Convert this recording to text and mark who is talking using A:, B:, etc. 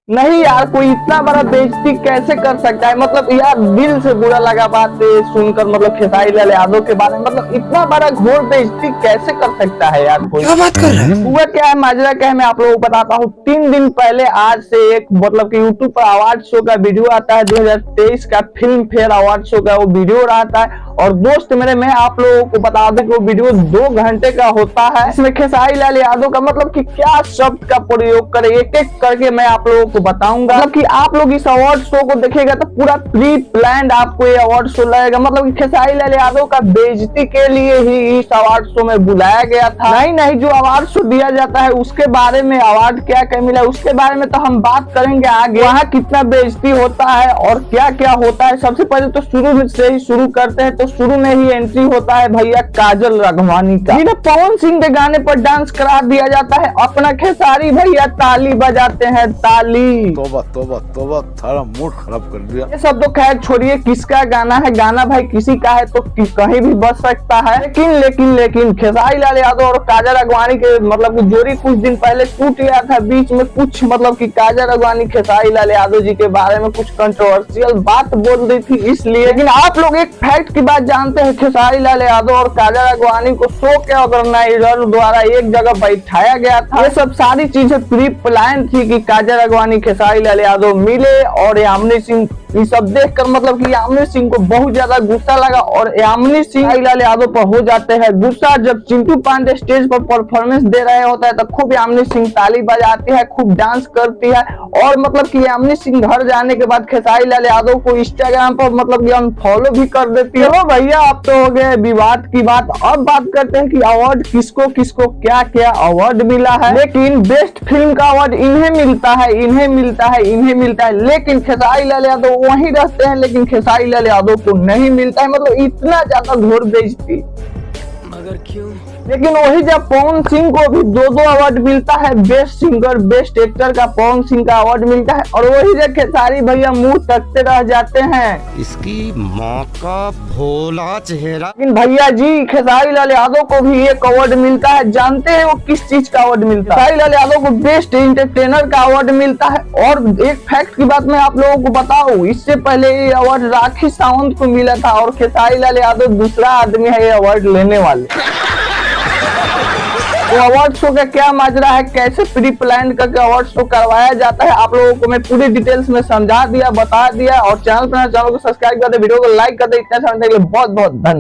A: नहीं यार, कोई इतना बड़ा बेइज्जती कैसे कर सकता है। मतलब यार दिल से बुरा लगा बात सुनकर, मतलब खेसारी लाल यादव के बारे में, मतलब इतना बड़ा घोर बेइज्जती कैसे कर सकता है यार कोई।
B: क्या बात कर रहे हैं?
A: हुआ क्या है, माजरा क्या है, मैं आप लोगों को बताता हूँ। 3 दिन पहले आज से एक मतलब कि यूट्यूब पर अवार्ड शो का वीडियो आता है, 2023 का फिल्म फेयर अवार्ड शो का वो वीडियो आता है। और दोस्त मेरे, मैं आप लोगों को बता दूं कि वो वीडियो 2 घंटे का होता है। इसमें खेसारी लाल यादव का मतलब कि क्या शब्द का प्रयोग करे, एक एक करके मैं आप लोगों को बताऊंगा। मतलब कि आप लोग इस अवार्ड शो को देखेगा तो पूरा प्री प्लान्ड आपको ये अवार्ड शो लगेगा। मतलब कि खेसारी लाल यादव का बेइज्जती के लिए ही इस अवार्ड शो में बुलाया गया था। नहीं, जो अवार्ड शो दिया जाता है उसके बारे में, अवार्ड क्या क्या मिला उसके बारे में तो हम बात करेंगे आगे। वहाँ कितना बेइज्जती होता है और क्या क्या होता है। सबसे पहले तो शुरू से ही शुरू करते हैं, तो शुरू में ही एंट्री होता है भैया काजल राघवानी का, जिन्हें पवन सिंह के गाने पर डांस करा दिया जाता है। अपना खेसारी भैया ताली बजाते हैं, ताली।
B: तोबा तोबा तोबा, सारा मूड खराब कर दिया।
A: ये सब तो खैर छोड़िए, किसका गाना है, गाना भाई किसी का है तो कहीं भी बज सकता है। लेकिन खेसारी लाल यादव और काजल राघवानी के मतलब की जोड़ी कुछ दिन पहले टूट गया था। बीच में कुछ मतलब कि काजल राघवानी खेसारी लाल यादव जी के बारे में कुछ कंट्रोवर्शियल बात बोल रही थी, इसलिए। लेकिन आप लोग एक फैक्ट की बात जानते हैं, खेसारी लाल यादव और काजल राघवानी को शो के ऑर्गेनाइजर द्वारा एक जगह बैठाया गया था। ये सब सारी चीजें प्री प्लान थी कि काजल राघवानी खेसारी लाल यादव मिले और यामिनी सिंह। ये सब देखकर मतलब कि यामिनी सिंह को बहुत ज्यादा गुस्सा लगा और यामिनी सिंह लाल यादव पर हो जाते हैं गुस्सा। जब चिंटू पांडे स्टेज पर परफॉर्मेंस दे रहे होता है तो खूब यामिनी सिंह ताली बजाती है, खूब डांस करती है। और मतलब कि यामिनी सिंह घर जाने के बाद खेसारी लाल यादव को इंस्टाग्राम पर मतलब कि अनफॉलो भी कर देती है। चलो भैया, अब तो हो गए विवाद की बात। अब बात करते हैं कि अवार्ड किसको किसको क्या क्या अवार्ड मिला है। लेकिन बेस्ट फिल्म का अवार्ड इन्हें मिलता है। लेकिन खेसारी लाल यादव वहीं रहते हैं, लेकिन खेसारी लाल यादव को नहीं मिलता है। मतलब इतना ज्यादा घोर बेइज्जती।
B: मगर क्यों?
A: लेकिन वही जब पवन सिंह को भी 2-2 अवार्ड मिलता है, बेस्ट सिंगर बेस्ट एक्टर का पवन सिंह का अवार्ड मिलता है, और वही जब खेसारी भैया मुंह तकते रह जाते हैं।
C: इसकी माँ का भोला चेहरा।
A: लेकिन भैया जी खेसारी लाल यादव को भी एक अवार्ड मिलता है। जानते हैं वो किस चीज का अवार्ड मिलता है? खेसारी लाल यादव को बेस्ट एंटरटेनर का अवार्ड मिलता है। और एक फैक्ट की बात मैं आप लोगों को बताऊं, इससे पहले ये अवार्ड राखी सावंत को मिला था और खेसारी लाल यादव दूसरा आदमी है ये अवार्ड लेने वाले। वो अवार्ड शो का क्या माजरा है, कैसे प्री प्लान करके अवार्ड शो करवाया जाता है, आप लोगों को मैं पूरी डिटेल्स में समझा दिया, बता दिया। और चैनल को सब्सक्राइब कर दे, वीडियो को लाइक कर दे। इतना समझने के लिए बहुत बहुत धन्यवाद।